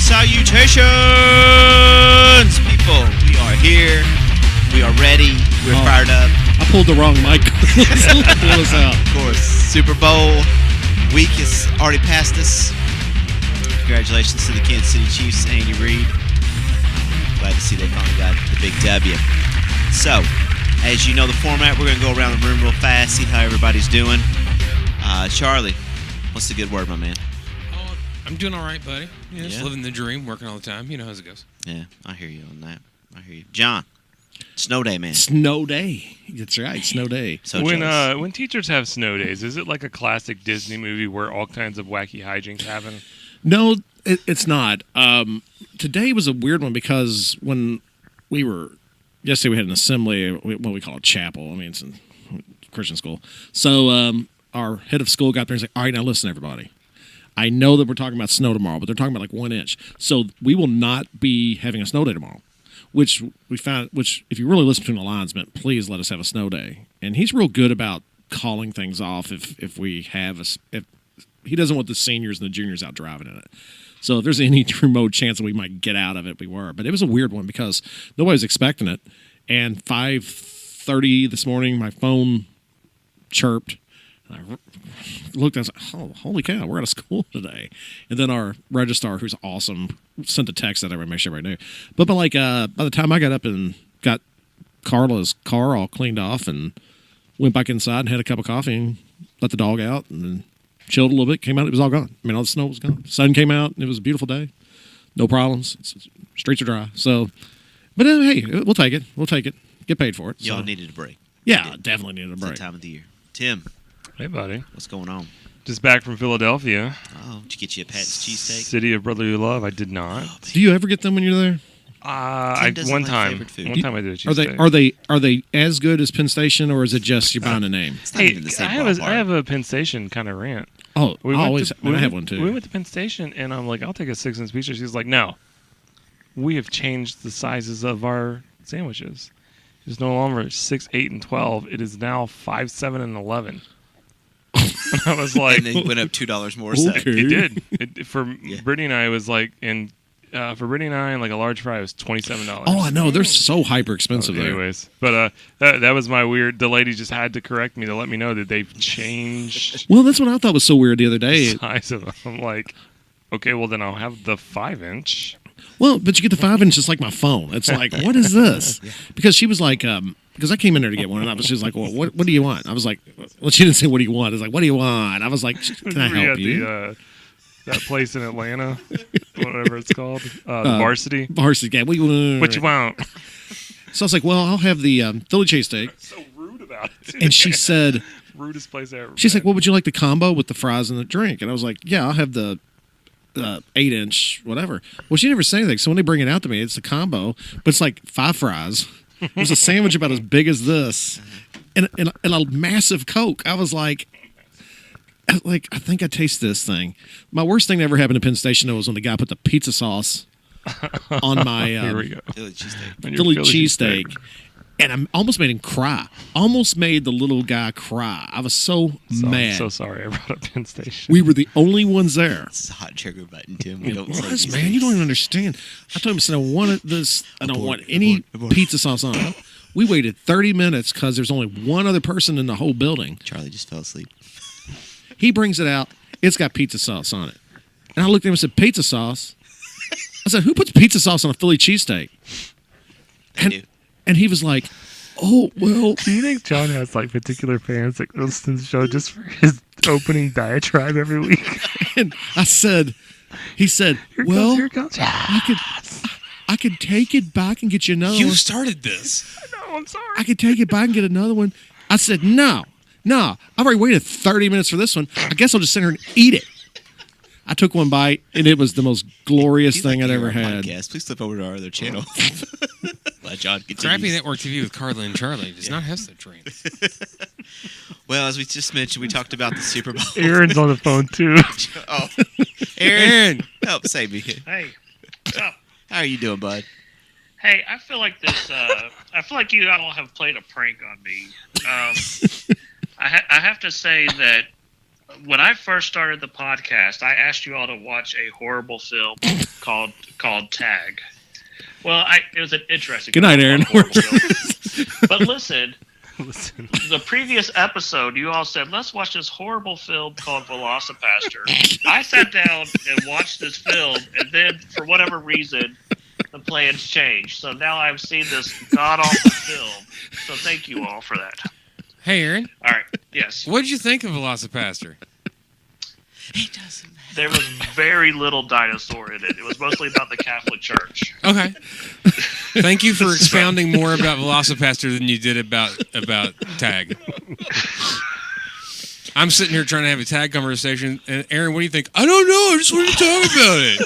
Salutations, people. We are here. We are ready. We're fired up. I pulled the wrong mic. Pull us out. Of course, Super Bowl week is already past us. Congratulations to the Kansas City Chiefs, Andy Reid. Glad to see they finally got the big W. So, as you know the format, we're going to go around the room real fast, see how everybody's doing. Charlie, what's the good word, my man? Oh, I'm doing all right, buddy. Just living the dream, working all the time. You know how it goes. Yeah, I hear you on that. I hear you. John, snow day, man. Snow day. That's right, snow day. So when teachers have snow days, is it like a classic Disney movie where all kinds of wacky hijinks happen? No, it's not. Today was a weird one because when we were yesterday, we had an assembly, what we call a chapel. I mean, it's a Christian school. So our head of school got there and said, "All right, now listen, everybody. I know that we're talking about snow tomorrow, but they're talking about like 1 inch. So we will not be having a snow day tomorrow." Which we found, which if you really listen between the lines, meant please let us have a snow day. And he's real good about calling things off if we have if he doesn't want the seniors and the juniors out driving in it. So if there's any remote chance that we might get out of it, we were. But it was a weird one because nobody was expecting it. And 5:30 this morning, my phone chirped. And I looked and I was like, "Oh, holy cow, we're out of school today." And then our registrar, who's awesome, sent a text that I would make sure everybody knew. But by the time I got up and got Carla's car all cleaned off and went back inside and had a cup of coffee and let the dog out and then chilled a little bit, came out, it was all gone. I mean, all the snow was gone. The sun came out, and it was a beautiful day. No problems. Streets are dry. So, but hey, we'll take it. We'll take it. Get paid for it. Y'all needed a break. Yeah, definitely needed a break. It's that time of the year. Tim. Hey, buddy. What's going on? Just back from Philadelphia. Oh, did you get you a Pat's cheesesteak? City of brotherly love. I did not. Do you ever get them when you're there? One time I did a cheesesteak. Are they as good as Penn Station, or is it just you're buying a name? Hey, I have a Penn Station kind of rant. Oh, I have one too. We went to Penn Station, and I'm like, I'll take a 6-inch pizza. She's like, no. We have changed the sizes of our sandwiches. It's no longer 6, 8, and 12. It is now 5, 7, and 11. And I was like, and then it went up $2 more. Okay. So. It did. For Brittany and I, it was like, for Brittany and I, like a large fry was $27. Oh, I know. They're so hyper expensive there. Anyways, but that was my weird. The lady just had to correct me to let me know that they've changed. Well, that's what I thought was so weird the other day. The size of them. I'm like, okay, well then I'll have the 5-inch. Well, but you get the 5-inch just like my phone. It's like, what is this? Because she was like, because I came in there to get one, and she was like, well, what do you want? I was like, well, she didn't say, what do you want? I was like, what do you want? I was like, can I help you? That place in Atlanta, whatever it's called, Varsity. Varsity, yeah. What you want? So I was like, well, I'll have the Philly cheesesteak. So rude about it. And she said, rudest place ever. She's like, well, would you like the combo with the fries and the drink? And I was like, yeah, I'll have the 8-inch, whatever. Well, she never said anything. So when they bring it out to me, it's a combo, but it's like 5 fries. There's a sandwich about as big as this, and a massive Coke. I was like, I think I taste this thing. My worst thing that ever happened to Penn Station was when the guy put the pizza sauce on my Here we go. Philly cheesesteak. And I almost made him cry. Almost made the little guy cry. I was so mad. I'm so sorry I brought up Penn Station. We were the only ones there. It's a hot trigger button, Tim. We don't say this, man. You don't even understand. I told him, I said, I want this. I don't want any pizza sauce on it. We waited 30 minutes because there's only one other person in the whole building. Charlie just fell asleep. He brings it out. It's got pizza sauce on it. And I looked at him and said, pizza sauce? I said, who puts pizza sauce on a Philly cheesesteak? And he was like, oh, well. Do you think John has like particular fans that listen to the show just for his opening diatribe every week? And he said, here comes. I could take it back and get you another one. You started this. I know, I'm sorry. I could take it back and get another one. I said, no, I've already waited 30 minutes for this one. I guess I'll just sit here and eat it. I took one bite, and it was the most glorious thing I'd ever had. Podcast, please flip over to our other channel. Let John continue. Crappy Network TV with Carla and Charlie does not have such dreams. Well, as we just mentioned, we talked about the Super Bowl. Aaron's on the phone, too. Oh, Aaron, help save me. Hey, what's up? How are you doing, bud? Hey, I feel like this. I feel like you all have played a prank on me. I have to say that when I first started the podcast, I asked you all to watch a horrible film called Tag. Well, it was an interesting. Good night, Aaron. But listen, Listen. the previous episode, you all said, let's watch this horrible film called Velocipaster. I sat down and watched this film, and then, for whatever reason, the plans changed. So now I've seen this god-awful film. So thank you all for that. Hey, Aaron. All right, yes. What did you think of Velocipaster? It doesn't matter. There was very little dinosaur in it. It was mostly about the Catholic Church. Okay. Thank you for expounding more about Velocipaster than you did about Tag. I'm sitting here trying to have a Tag conversation, and Aaron, what do you think? I don't know. I just wanted to talk about it.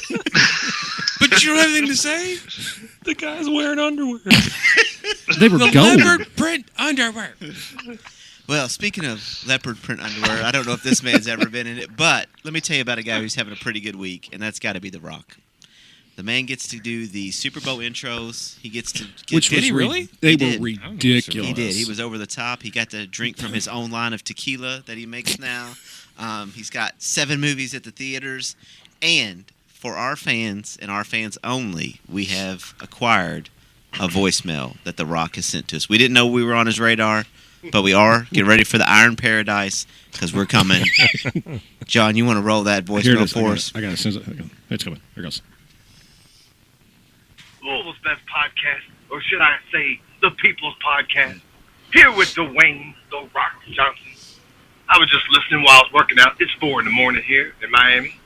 But you don't have anything to say? The guy's wearing underwear. They were The gold. leopard print underwear. Well, speaking of leopard print underwear, I don't know if this man's ever been in it, but let me tell you about a guy who's having a pretty good week, and that's got to be The Rock. The man gets to do the Super Bowl intros. He gets to get... Which Did was he really? They He were did. ridiculous. He did. He was over the top. He got to drink from his own line of tequila that he makes now. He's got 7 movies at the theaters. And for our fans and our fans only, we have acquired a voicemail that The Rock has sent to us. We didn't know we were on his radar, but we are. Get ready for the Iron Paradise because we're coming. John, you want to roll that Here it voicemail is. for us? I got it. It's coming. Here it goes. Louisville's best podcast, or should I say, the People's Podcast. Here with Dwayne The Rock Johnson. I was just listening while I was working out. It's 4 in the morning here in Miami.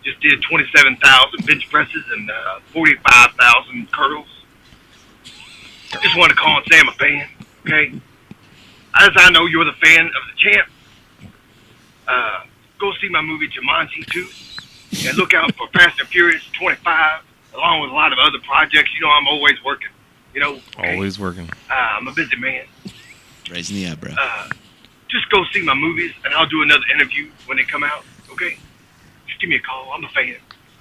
Just did 27,000 bench presses and 45,000 curls. Just wanted to call and say I'm a fan, okay? As I know you're the fan of the champ, go see my movie Jumanji 2. And look out for Fast and Furious 25. Along with a lot of other projects. You know, I'm always working. You know, okay? Always working. I'm a busy man. Raising the eyebrow. Just go see my movies, and I'll do another interview when they come out, okay? Just give me a call. I'm a fan.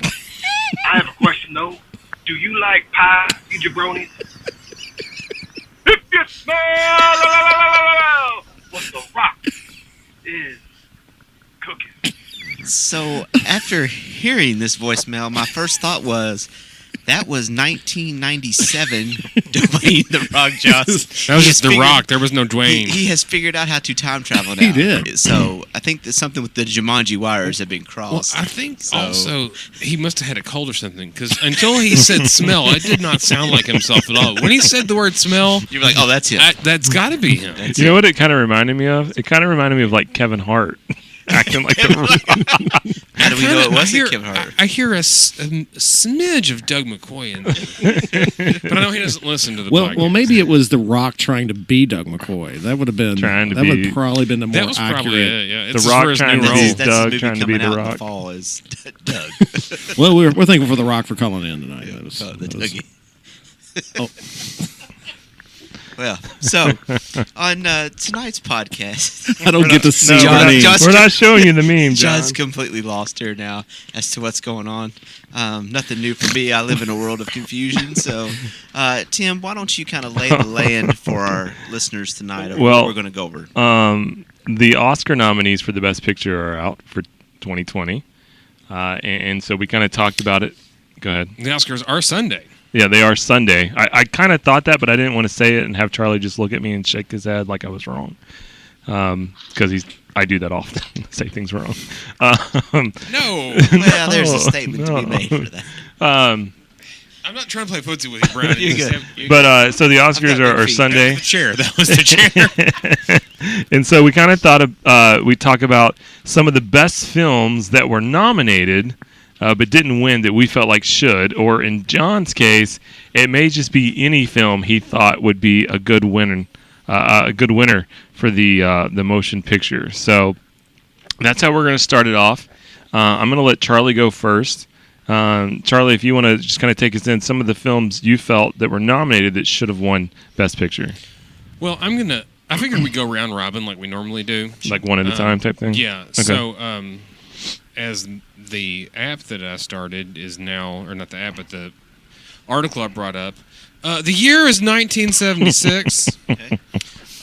I have a question, though. Do you like pie, you jabronis? If you smell what The Rock is cooking. So, after hearing this voicemail, my first thought was, that was 1997 Dwayne The Rock Johnson. That was just The Rock. There was no Dwayne. He has figured out how to time travel now. He did. So, I think that something with the Jumanji wires have been Well, crossed. I think So- also he must have had a cold or something, because until he said smell, it did not sound like himself at all. When he said the word smell, You're like, oh, that's him. that's got to be him. That's You know what it kind of reminded me of? It kind of reminded me of like Kevin Hart acting like The Rock. How do we know it I wasn't hear- Kevin Hart? I hear a smidge of Doug McCoy in there. But I know he doesn't listen to the podcast. Well, maybe it was The Rock trying to be Doug McCoy. That would have been. Trying to that be- would have probably been the more That was accurate. probably it, yeah. It's The just Rock for his trying new to role. be- That's the Doug movie trying to be coming The out in the Rock. fall is Doug. Well, we're thankful for The Rock for calling in tonight. That was, Oh, the that was- Dougie. oh, Well, so on tonight's podcast, I don't get to see No, John- the name. John's- we're not showing you the meme, John. John's completely lost here now as to what's going on. Nothing new for me. I live in a world of confusion. So, Tim, why don't you kind of lay the land for our listeners tonight of Well, what we're going to go over? The Oscar nominees for the Best Picture are out for 2020, and so we kind of talked about it. Go ahead. The Oscars are Sunday. Yeah, they are Sunday. I kind of thought that, but I didn't want to say it and have Charlie just look at me and shake his head like I was wrong, because I do that often, say things wrong. No. Well, there's a statement to be made for that. I'm not trying to play footsie with you, Brad. You're good. But so the Oscars got big are feet. Sunday. The chair. That was the chair. And so we kind of thought of we talk about some of the best films that were nominated but didn't win that we felt like should, or in John's case, it may just be any film he thought would be a good winner for the motion picture. So that's how we're going to start it off. I'm going to let Charlie go first. Charlie, if you want to just kind of take us in some of the films you felt that were nominated that should have won Best Picture, Well, I figured we'd go round robin like we normally do. like one at a time type thing. Yeah. Okay. So, as the app that I started is now, or not the app, but the article I brought up, the year is 1976. Okay.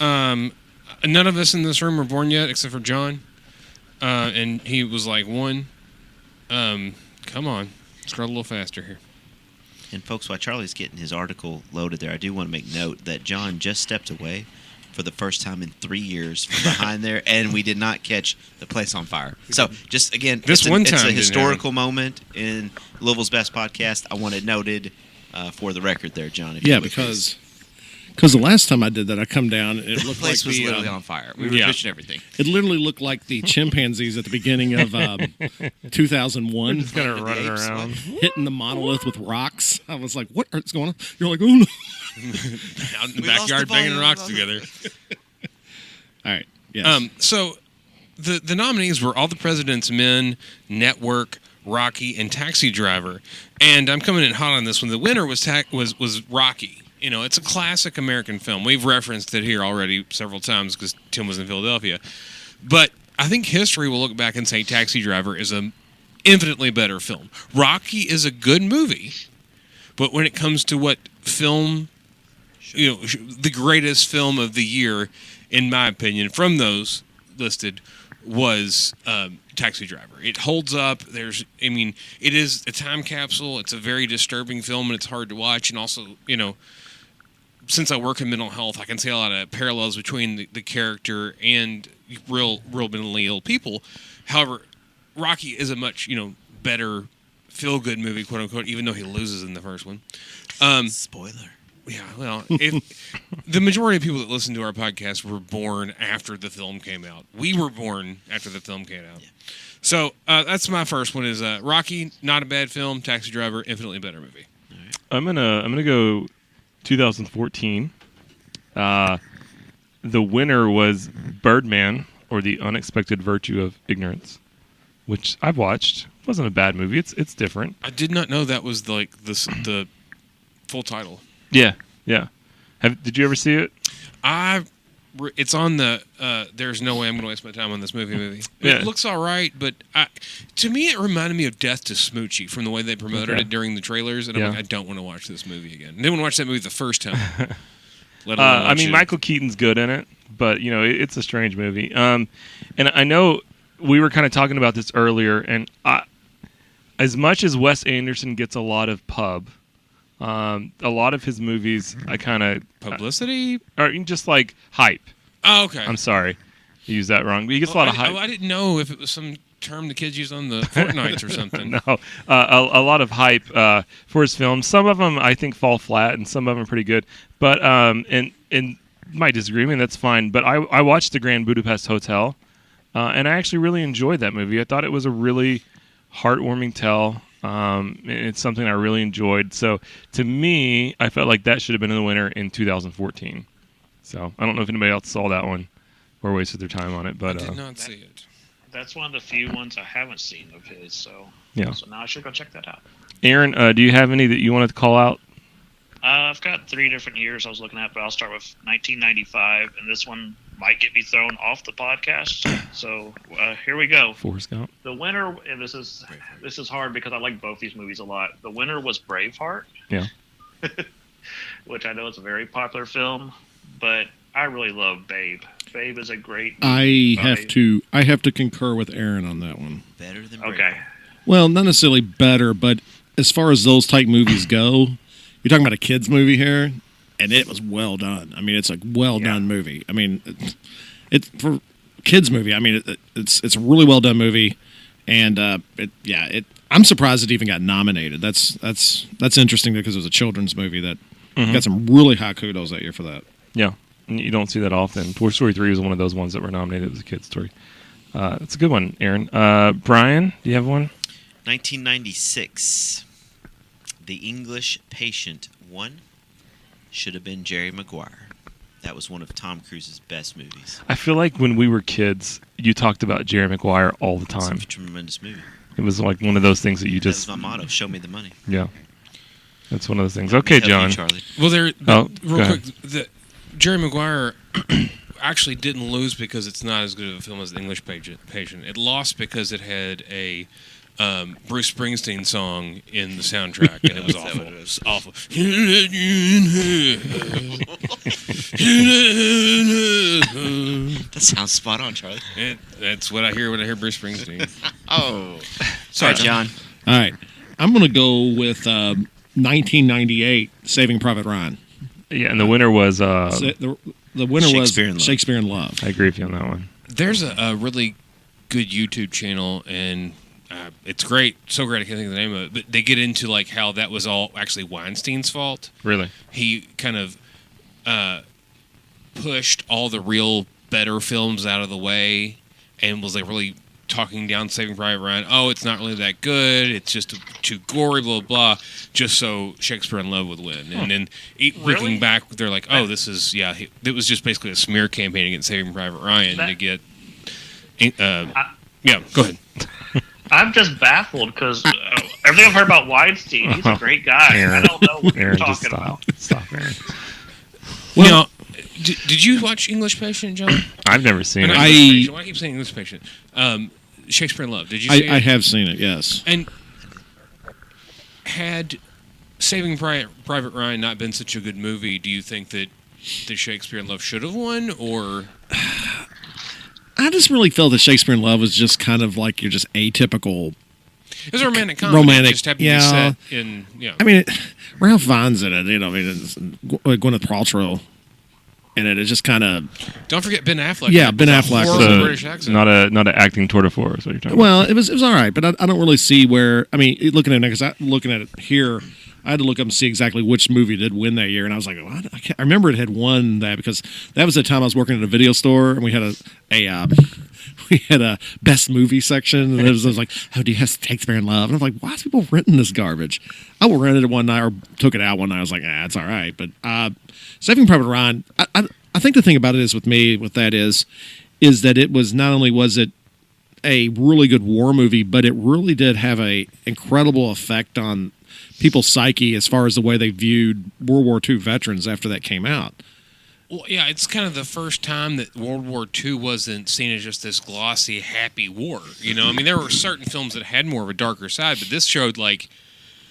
None of us in this room were born yet, except for John. And he was like one. Come on. Scroll a little faster here. And folks, while Charlie's getting his article loaded there, I do want to make note that John just stepped away for the first time in 3 years from behind there, and we did not catch the place on fire. So, just again, This one it's time a didn't historical moment in Louisville's Best Podcast. I want it noted for the record there, John. if you Yeah, would, because the last time I did that, I come down and it the looked like place was the literally on fire. We were yeah. pushing everything. it literally looked like the chimpanzees at the beginning of 2001 Just kind of running apes, around. hitting the monolith with rocks. I was like, "What is going on?" You're like, "Oh no!" Out in the We lost backyard the banging volume. rocks together. All right. Yes. So the nominees were All the President's Men, Network, Rocky, and Taxi Driver. And I'm coming in hot on this one. The winner was Rocky. You know, it's a classic American film. We've referenced it here already several times because Tim was in Philadelphia. But I think history will look back and say Taxi Driver is an infinitely better film. Rocky is a good movie, but when it comes to what film, the greatest film of the year, in my opinion, from those listed, was Taxi Driver. It holds up. It is a time capsule. It's a very disturbing film, and it's hard to watch. And also, since I work in mental health, I can see a lot of parallels between the character and real mentally ill people. However, Rocky is a much, better feel-good movie, quote unquote, even though he loses in the first one. Spoiler. Yeah, well, the majority of people that listen to our podcast were born after the film came out. We were born after the film came out. Yeah. So that's my first one is Rocky, not a bad film. Taxi Driver, infinitely better movie. Right. I'm gonna go 2014. The winner was Birdman, or The Unexpected Virtue of Ignorance, which I've watched. It wasn't a bad movie. It's different. I did not know that was the full title. Yeah. Did you ever see it? It's on the. There's no way I'm going to waste my time on this movie. Yeah. It looks all right, but to me, it reminded me of Death to Smoochie from the way they promoted it during the trailers, and I'm like, I don't want to watch this movie again. I didn't want to watch that movie the first time. Michael Keaton's good in it, but it's a strange movie. And I know we were kind of talking about this earlier, and as much as Wes Anderson gets a lot of pub. A lot of his movies, I kind of publicity, or just like hype. Oh, okay. I'm sorry, I used that wrong. But he gets a lot of hype. I didn't know if it was some term the kids use on the Fortnites or something. No, a lot of hype for his films. Some of them I think fall flat, and some of them are pretty good. But and my disagreement, that's fine. But I watched The Grand Budapest Hotel, and I actually really enjoyed that movie. I thought it was a really heartwarming tale. It's something I really enjoyed. So to me, I felt like that should have been the winner in 2014. So I don't know if anybody else saw that one or wasted their time on it, but I did not see it. That's one of the few ones I haven't seen of his. So yeah. So now I should go check that out. Aaron, do you have any that you wanted to call out? I've got 3 different years I was looking at, but I'll start with 1995, and this one might get me thrown off the podcast. So here we go. Forrest Gump. The winner, and this is hard because I like both these movies a lot. The winner was Braveheart. Yeah. Which I know is a very popular film, but I really love Babe. Babe is a great movie. I have to concur with Aaron on that one. Better than Okay. Well, not necessarily better, but as far as those type movies go, you're talking about a kids movie here, and it was well done. I mean, it's a well done movie. I mean, it's for kids movie. I mean, it's a really well done movie, and I'm surprised it even got nominated. That's interesting because it was a children's movie that got some really high kudos that year for that. Yeah, you don't see that often. Toy Story 3 was one of those ones that were nominated as a kid's story. That's a good one, Aaron. Brian, do you have one? 1996. The English Patient 1 should have been Jerry Maguire. That was one of Tom Cruise's best movies. I feel like when we were kids, you talked about Jerry Maguire all the time. It's a tremendous movie. It was like one of those things that you just... That was my motto, show me the money. Yeah. That's one of those things. Okay, John. Charlie. Well, real ahead. quick, Jerry Maguire actually didn't lose because it's not as good of a film as The English Patient. It lost because it had a Bruce Springsteen song in the soundtrack, and it was awful. It was awful. That sounds spot on, Charlie. That's what I hear when I hear Bruce Springsteen. Oh. Sorry, John. All right. I'm going to go with 1998, Saving Private Ryan. Yeah, and the winner was. The winner was Shakespeare in Love. Shakespeare in Love. I agree with you on that one. There's a really good YouTube channel, and it's great. So great, I can't think of the name of it. But they get into like how that was all actually Weinstein's fault. Really? He kind of pushed all the real better films out of the way, and was like really talking down Saving Private Ryan. Oh, it's not really that good. It's just too gory, blah, blah, just so Shakespeare in Love would win. And then looking back, they're like, oh, this is, it was just basically a smear campaign against Saving Private Ryan to get, yeah, go ahead. I'm just baffled because everything I've heard about Weinstein, he's a great guy. Aaron, I don't know what Aaron, you're just talking about. Stop, Aaron. Well, did you watch English Patient, John? I've never seen it. Why do I keep saying English Patient? Shakespeare in Love. Did you see it? I have seen it, yes. And had Saving Private Ryan not been such a good movie, do you think that Shakespeare in Love should have won, or? I just really felt that Shakespeare in Love was just kind of like your just atypical. It was a romantic comedy. Romantic, It just happened to be set in, I mean, Ralph Fiennes in it. You know, I mean, it's Gwyneth Paltrow in it. It's just kind of. Don't forget Ben Affleck. Yeah, Ben Affleck. Horrible British accent. Not an acting tour de force. What you're talking Well, it was all right, but I don't really see where. I mean, looking at it, because looking at it here, I had to look up and see exactly which movie did win that year, and I was like, well, I remember it had won that because that was the time I was working at a video store, and we had we had a best movie section, and it was like, oh, do you have Shakespeare in Love? And I'm like, why is people renting this garbage? I will rent it one night or took it out one night. I was like, it's all right, but Saving Private Ryan, I think the thing about it is with me, with that is that it was not only was it a really good war movie, but it really did have a incredible effect on people's psyche as far as the way they viewed World War II veterans after that came out. Well, yeah, it's kind of the first time that World War II wasn't seen as just this glossy, happy war. You know, I mean, there were certain films that had more of a darker side, but this showed like,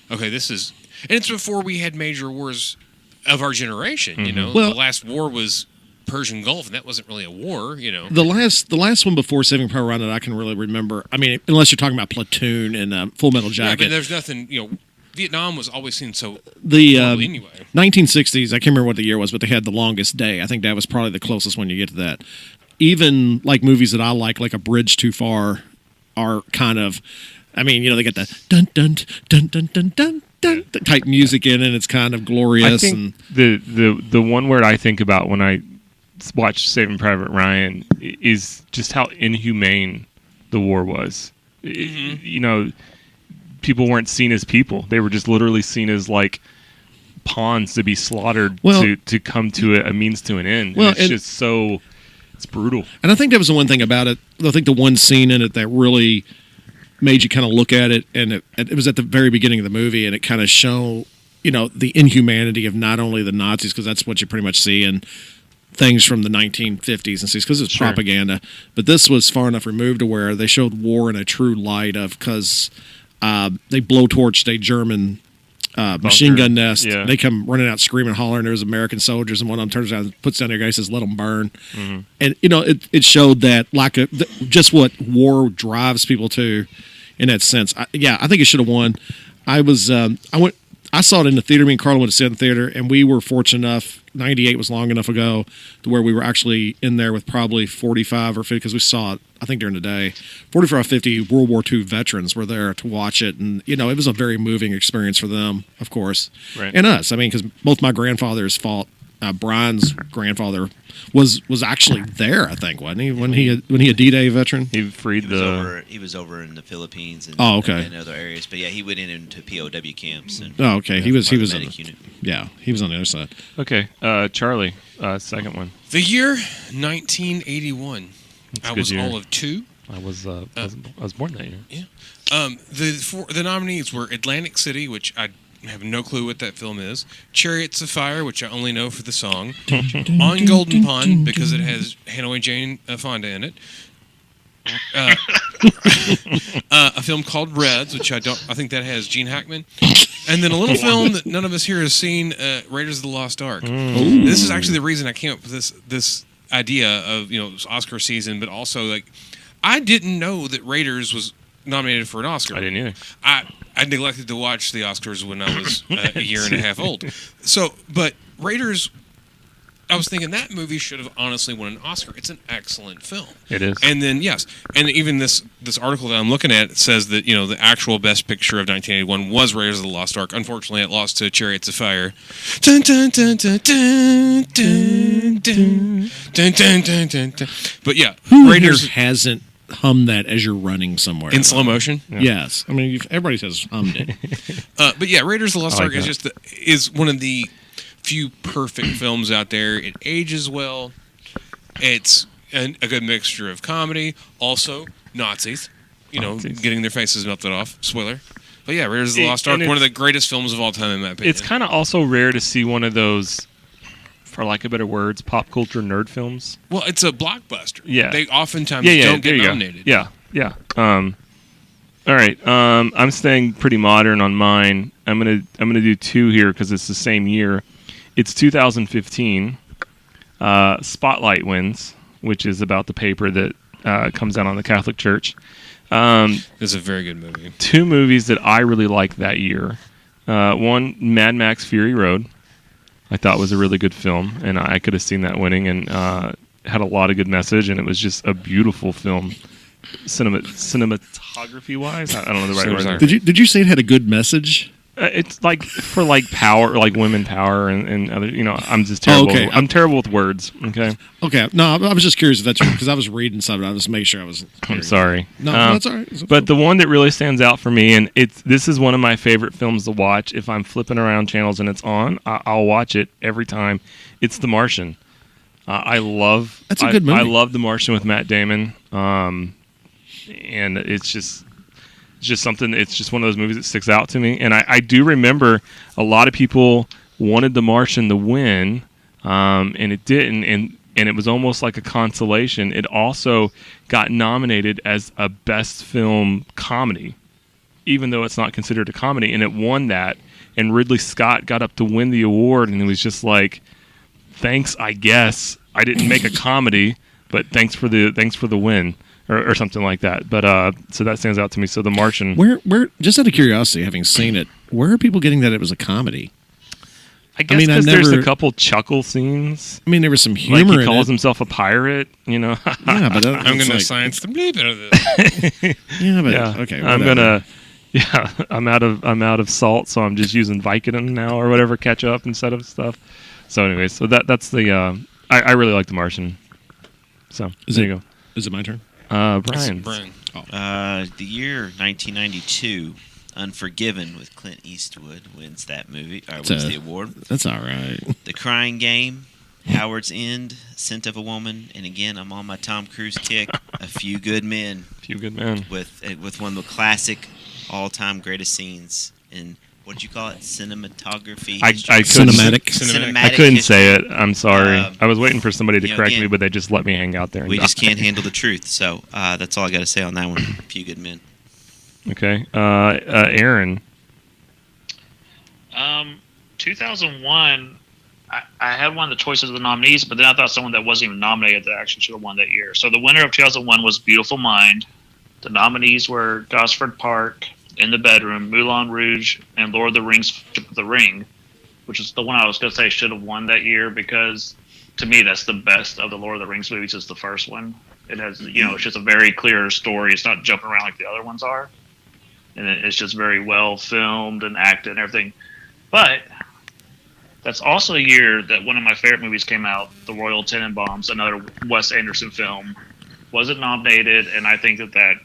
okay, this is, and it's before we had major wars of our generation. You know, Well- the last war was Persian Gulf, and that wasn't really a war. You know, The last one before Saving Private Ryan that I can really remember, I mean, unless you're talking about Platoon and Full Metal yeah, Jacket. but there's nothing. You know, Vietnam was always seen so The horribly anyway. 1960s, I can't remember what the year was, but they had The Longest Day. I think that was probably the closest one you get to that. Even like movies that I like A Bridge Too Far, are kind of, I mean, you know, they get the dun dun dun dun dun dun dun type music in it, and it's kind of glorious. I think the one word I think about when I watch Saving Private Ryan is just how inhumane the war was. You know, people weren't seen as people; they were just literally seen as like pawns to be slaughtered to come to a means to an end. Well, and it's just so it's brutal. And I think that was the one thing about it. I think the one scene in it that really made you kind of look at it, and it was at the very beginning of the movie, and it kind of showed, you know, the inhumanity of not only the Nazis, because that's what you pretty much see in things from the 1950s and 60s, because it's propaganda. But this was far enough removed to where they showed war in a true light of, because they blowtorched a German machine gun nest. Yeah. They come running out screaming, hollering. There was American soldiers, and one of them turns around and puts down their guy and says, "Let them burn." And you know, it showed that just what war drives people to, in that sense. I think it should have won. I saw it in the theater. Me and Carla went to see it in the theater, and we were fortunate enough. 98 was long enough ago to where we were actually in there with probably 45 or 50, because we saw it, I think, during the day. 45 or 50 World War II veterans were there to watch it, and you know, it was a very moving experience for them, of course, and us. I mean, because both my grandfathers fought. Brian's grandfather was actually there, I think, wasn't he? When he a D-Day veteran, He freed He was over in the Philippines and, okay. and other areas. But yeah, he went into POW camps. And, okay, he was part of on the the medic unit. yeah, he was on the other side. Okay, Charlie, second one. The year 1981. I a good was year. all of 2. I was born that year. Yeah. The nominees were Atlantic City, which I have no clue what that film is. Chariots of Fire, which I only know for the song. On Golden Pond, because it has Hanoi Jane Fonda in it. A film called Reds, which I think that has Gene Hackman. And then a little film that none of us here has seen, Raiders of the Lost Ark. This is actually the reason I came up with this idea of, you know, it was Oscar season, but also like I didn't know that Raiders was nominated for an Oscar. I didn't either. I neglected to watch the Oscars when I was a year and a half old. So, but Raiders, I was thinking that movie should have honestly won an Oscar. It's an excellent film. It is. And then, yes, and even this article that I'm looking at says that, the actual best picture of 1981 was Raiders of the Lost Ark. Unfortunately, it lost to Chariots of Fire. Dun, dun, dun, dun, dun, dun, dun, dun, dun, dun, dun, dun. But yeah, Who Raiders here hasn't hummed that as you're running somewhere? in slow motion. Yes. I mean, everybody says hummed it. But yeah, Raiders of the Lost I Ark like is is one of the few perfect films out there. It ages well. It's a good mixture of comedy, also Nazis, Nazis. getting their faces melted off. Spoiler. But yeah, Raiders of the It- Lost Ark, and one of the greatest films of all time, in my opinion. It's kind of also rare to see one of those, for lack of better words, pop culture nerd films. Well, it's a blockbuster. Yeah. They oftentimes Yeah, don't there get you go. nominated. Yeah. All right. I'm staying pretty modern on mine. I'm gonna do two here because it's the same year. It's 2015. Spotlight wins, which is about the paper that comes out on the Catholic Church. It's a very good movie. Two movies that I really liked that year. One, Mad Max Fury Road. I thought was a really good film, and I could have seen that winning, and had a lot of good message, and it was just a beautiful film, cinematography wise. I don't know the right word. there. Did you say it had a good message? It's like for power, like women power, and other. I'm just terrible. okay. I'm terrible with words. Okay, Okay. No, I was just curious if that's true because I was reading something. I was making sure I was. I'm sorry. No, that's all right. It's But the one that really stands out for me, and this is one of my favorite films to watch. If I'm flipping around channels and it's on, I'll watch it every time. It's The Martian. I love. That's a good movie. I love The Martian with Matt Damon. And it's just something. It's just one of those movies that sticks out to me. And I do remember a lot of people wanted The Martian to win, and it didn't. And it was almost like a consolation. It also got nominated as a best film comedy, even though it's not considered a comedy. And it won that. And Ridley Scott got up to win the award, and it was just like, thanks, I guess. I didn't make a comedy, but thanks for the win. Or something like that, but so that stands out to me. So The Martian. Where just out of curiosity, having seen it, where are people getting that it was a comedy? I guess mean, I because there's never- a couple chuckle scenes. I mean, there was some Like humor he calls in it. himself a pirate. Yeah, but I'm going to science the bleep out of this. Yeah, but Yeah. okay. I'm whatever. gonna. Yeah, I'm out of salt, so I'm just using Vicodin now or whatever ketchup instead of stuff. So anyway, so that's the. I really like The Martian. So there you go. Is it my turn? Brian. Brian. The year 1992, Unforgiven with Clint Eastwood wins that movie. Wins the award. That's all right. The Crying Game, Howard's End, Scent of a Woman, and again, I'm on my Tom Cruise kick. A Few Good Men Few good men. with one of the classic, all-time greatest scenes in what did you call it? Cinematography. I history? couldn't Cinematic. I couldn't history. say it. I'm sorry. I was waiting for somebody to you know, correct me, again, but they just let me hang out there. And We die. just can't handle the truth. So that's all I got to say on that one. A Few Good Men. Okay. Aaron. 2001, I had one of the choices of the nominees, but then I thought someone that wasn't even nominated that actually should have won that year. So the winner of 2001 was Beautiful Mind. The nominees were Gosford Park, In the Bedroom, Moulin Rouge, and Lord of the Rings, Fellowship of the Ring, which is the one I was going to say should have won that year because, to me, that's the best of the Lord of the Rings movies is the first one. It has, it's just a very clear story. It's not jumping around like the other ones are. And it's just very well filmed and acted and everything. But that's also a year that one of my favorite movies came out, The Royal Tenenbaums, another Wes Anderson film. Wasn't nominated, and I think that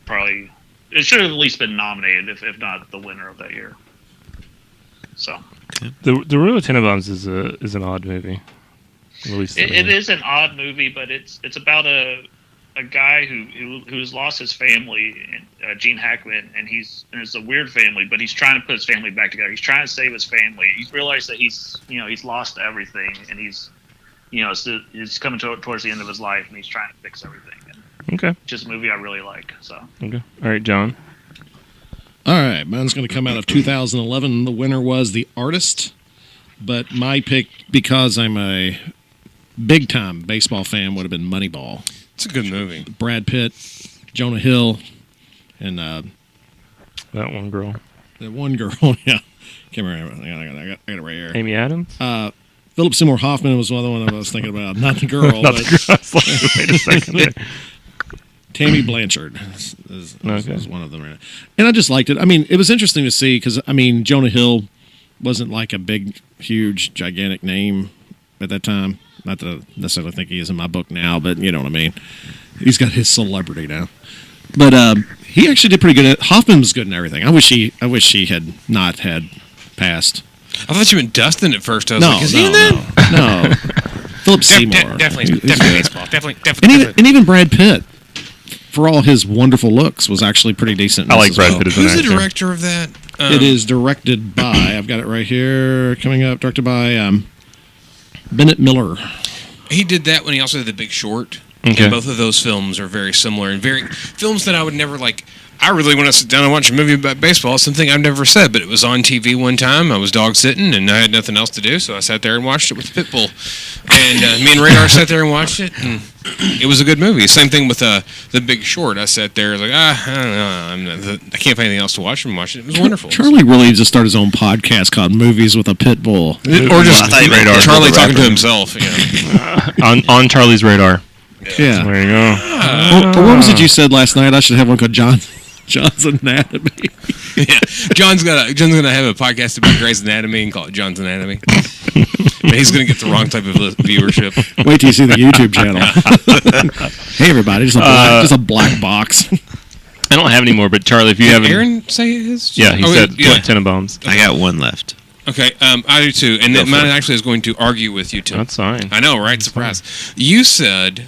probably it should have at least been nominated, if not the winner of that year. So The Royal Tenenbaums is an odd movie. At least it is an odd movie, but it's about a guy who's lost his family, Gene Hackman, and it's a weird family, but he's trying to put his family back together. He's trying to save his family. He's realized that he's lost everything, and he's coming towards the end of his life, and he's trying to fix everything. And Okay. it's just a movie I really like. So Okay. All right, John. All right, mine's going to come out of 2011. The winner was The Artist, but my pick, because I'm a big-time baseball fan, would have been Moneyball. It's a good movie. Brad Pitt, Jonah Hill, and That one girl. the one girl, yeah, can't remember. I got it right here. Amy Adams? Philip Seymour Hoffman was the other one I was thinking about. Not the girl, Not but the girl. I was like, wait a second there. Tammy Blanchard is Okay. one of them. Right now. And I just liked it. I mean, it was interesting to see because, I mean, Jonah Hill wasn't like a big, huge, gigantic name at that time. Not that I necessarily think he is in my book now, but you know what I mean. He's got his celebrity now. But he actually did pretty good. Hoffman was good in everything. I wish he had not had passed. I thought you meant Dustin at first. I was like, is he in that? No. Philip Seymour. Definitely He's good. baseball. Definitely. And even Brad Pitt, for all his wonderful looks, was actually pretty decent. I like Brad Pitt as an Who's the actor. director of that? It is directed by, I've got it right here, coming up, directed by Bennett Miller. He did that when he also did The Big Short. Okay. And both of those films are very similar and very films that I would never like. I really want to sit down and watch a movie about baseball. It's something I've never said, but it was on TV one time. I was dog sitting and I had nothing else to do, so I sat there and watched it with Pitbull. And me and Radar sat there and watched it, and it was a good movie. Same thing with The Big Short. I sat there like, I don't know, I can't find anything else to watch and watch it. It was wonderful. Charlie really needs to start his own podcast called Movies with a Pit Bull. Or just Radar. Charlie talking to himself. Yeah. On Charlie's radar. Yeah. There you go. Or what was it you said last night? I should have one called John's Anatomy. Yeah, John's gonna have a podcast about Grey's Anatomy and call it John's Anatomy. And he's gonna get the wrong type of viewership. Wait till you see the YouTube channel. Hey, everybody, just a black box. I don't have any more, but Charlie, if you have Aaron say his? Yeah, he said Tenenbaums. I got one left. Okay, I do too, and mine actually is going to argue with you too. That's fine. I know, right? Surprise. You said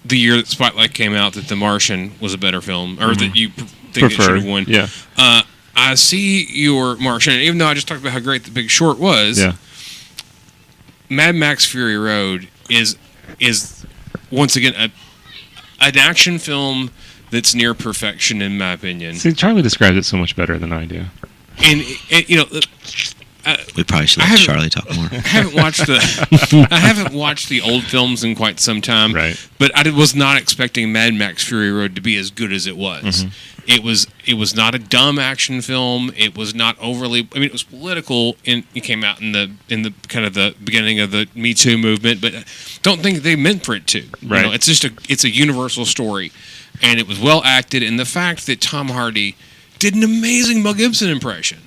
the year that Spotlight came out that The Martian was a better film, or that you think it should have won. Yeah. I see your Martian, and even though I just talked about how great The Big Short was, Yeah. Mad Max Fury Road is once again an action film that's near perfection in my opinion. See, Charlie describes it so much better than I do. And you know, We probably should let Charlie talk more. I haven't watched the old films in quite some time. Right. But I was not expecting Mad Max Fury Road to be as good as it was. Mm-hmm. It was not a dumb action film. It was not overly. I mean, it was political. And it came out in the kind of the beginning of the Me Too movement. But I don't think they meant for it to. Right. You know, it's a universal story, and it was well acted. And the fact that Tom Hardy did an amazing Mel Gibson impression.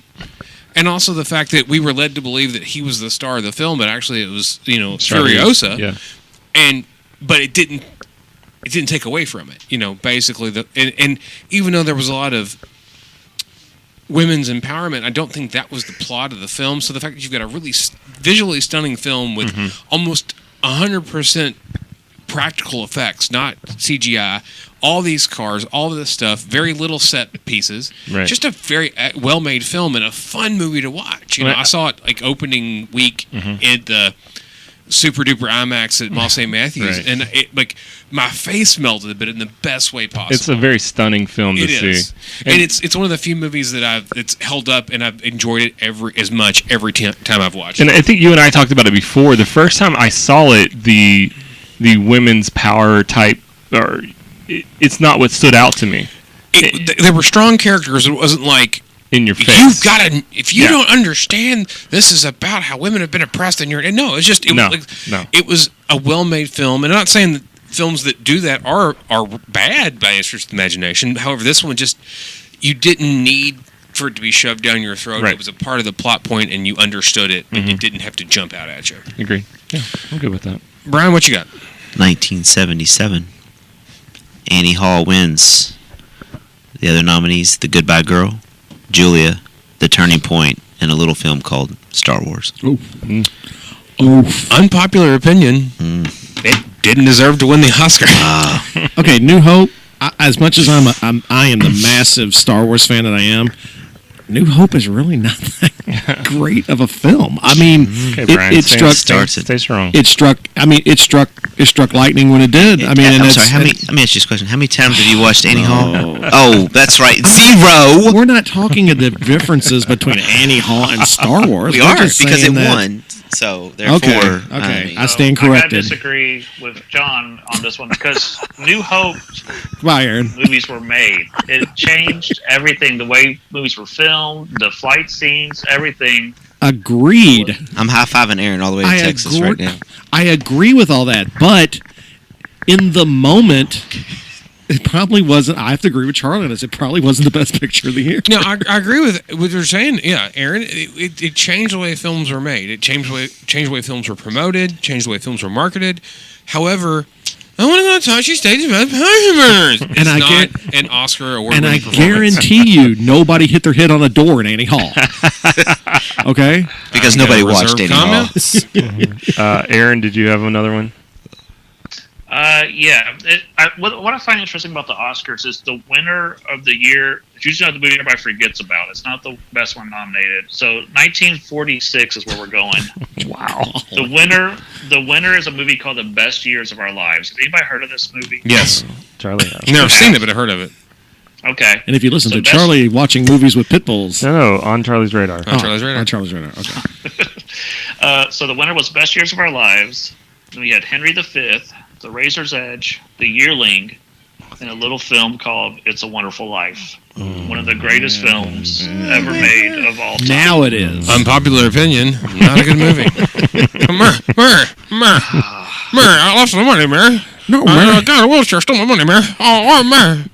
And also the fact that we were led to believe that he was the star of the film, but actually it was, Furiosa. Yeah. But it didn't take away from it. You know, basically and even though there was a lot of women's empowerment, I don't think that was the plot of the film. So the fact that you've got a really visually stunning film with almost 100% practical effects, not CGI, all these cars, all of this stuff, very little set pieces. Right. Just a very well-made film and a fun movie to watch. You know, I saw it like opening week at the super duper IMAX at Mall St. Matthews, Right. and it like my face melted a bit in the best way possible. It's a very stunning film to see. And it's one of the few movies that it's held up, and I've enjoyed it every time I've watched And it. I think you and I talked about it before. The first time I saw it, the women's power type, or it's not what stood out to me. There were strong characters. It wasn't like In your face. you've got to. If you don't understand, this is about how women have been oppressed, and no, it's just No. It was a well-made film, and I'm not saying that films that do that are bad by any stretch of the imagination. However, this one just you didn't need for it to be shoved down your throat. Right. It was a part of the plot point, and you understood it, and it didn't have to jump out at you. Agreed. Yeah, I'm good with that. Brian, what you got? 1977. Annie Hall wins. The other nominees: The Goodbye Girl, Julia, The Turning Point, and a little film called Star Wars. Unpopular opinion. It didn't deserve to win the Oscar. Okay, New Hope. As much as I am the massive Star Wars fan that I am, New Hope is really not that great of a film. I mean, Okay, Brian, it stay strong. It struck lightning when it did. I mean, and I'm it's, sorry. Let me ask you this question. How many times have you watched Annie Hall? Oh, that's right. 0. We're not talking of the differences between Annie Hall and Star Wars. We We're are just because saying it that won. So therefore, Okay. I I stand I gotta corrected. disagree with John on this one because New Hope Bye, Aaron. movies were made. It changed everything. The way movies were filmed, the flight scenes, everything. Agreed. I'm high-fiving Aaron all the way to Texas right now. I agree with all that, but in the moment, it probably wasn't. I have to agree with Charlie on this. It probably wasn't the best picture of the year. No, I agree with what you're saying. Yeah, Aaron, it changed the way films were made. It changed the way films were promoted, changed the way films were marketed. However, I want to go to Tashi State's Best Performers. It's I not an Oscar award. And I performance. guarantee you, nobody hit their head on a door in Annie Hall. Okay? Because I've got nobody a watched reserved Annie Hall. Aaron, did you have another one? Yeah. What I find interesting about the Oscars is the winner of the year. It's usually not the movie everybody forgets about. It's not the best one nominated. So 1946 is where we're going. Wow. The winner is a movie called The Best Years of Our Lives. Have anybody heard of this movie? Yes. Charlie has. Never seen it, but I heard of it. Okay. And if you listen So to best- Charlie watching movies with pit bulls. No, on Charlie's radar. On Charlie's radar. On Charlie's radar. Okay. So the winner was Best Years of Our Lives. Then we had Henry V, The Razor's Edge, The Yearling, and a little film called It's a Wonderful Life. One of the greatest films ever made of all time. Now it is. Unpopular opinion, not a good movie. I lost my money, Mary. No, I man. got a wheelchair, stole my money, Mary. Oh, Mary.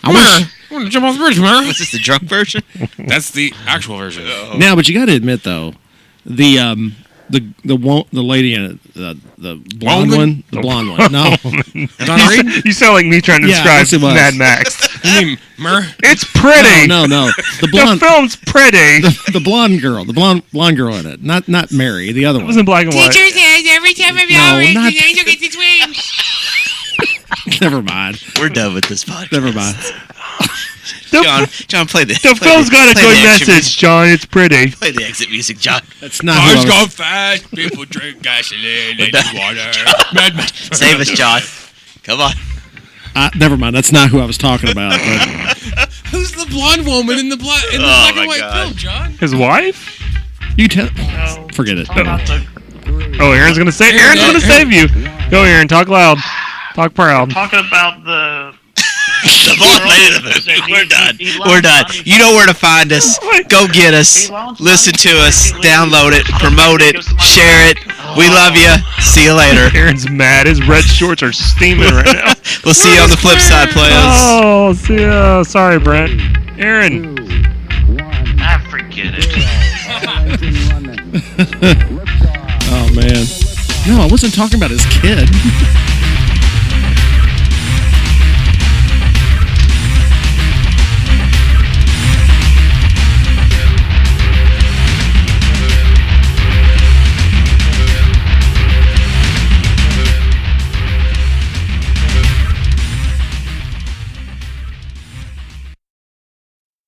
I wish. I want to jump off the bridge, Mary. Was this the drunk version? That's the actual version. Now, but you got to admit though, the lady in it, the blonde Woman? one, the blonde one. No, Donna Reed? You sound like me trying to Yeah, describe yes, it was. Mad Max. You mean Mary? It's pretty. no. The The blonde, film's pretty. the blonde girl, the blonde girl in it. Not Mary, the other It was one. in black and white. Teacher says every time of No, hour, not- the angel gets its wings. Never mind. We're done with this podcast. Never mind. John, play the. The film's got a play good the exit message, John. It's pretty. music. Play the exit music, John. That's not. Who I Cars was- go fast, people drink gasoline, they do water. Mad Max. Save us, John. Come on. Never mind. That's not who I was talking about. But Who's the blonde woman in the black Oh, and my white God. film, John? His wife? you tell. No, Forget it. talk about the- Oh, Aaron's gonna save. Aaron's gonna save you. Go, Aaron. Talk loud. Talk proud. talking about the. The blonde lady in the movie. He- We're done. he loves We're done. money. You know where to find us. Go get us. He loves Listen money. to us. He lives- Download it. Promote it. Gives the money Share it. back. We love you. See you later. Aaron's mad. His red shorts are steaming right now. We'll see you on the flip side, players. Oh, see ya. Sorry, Brent. Aaron. I forget it. Oh man. No, I wasn't talking about his kid.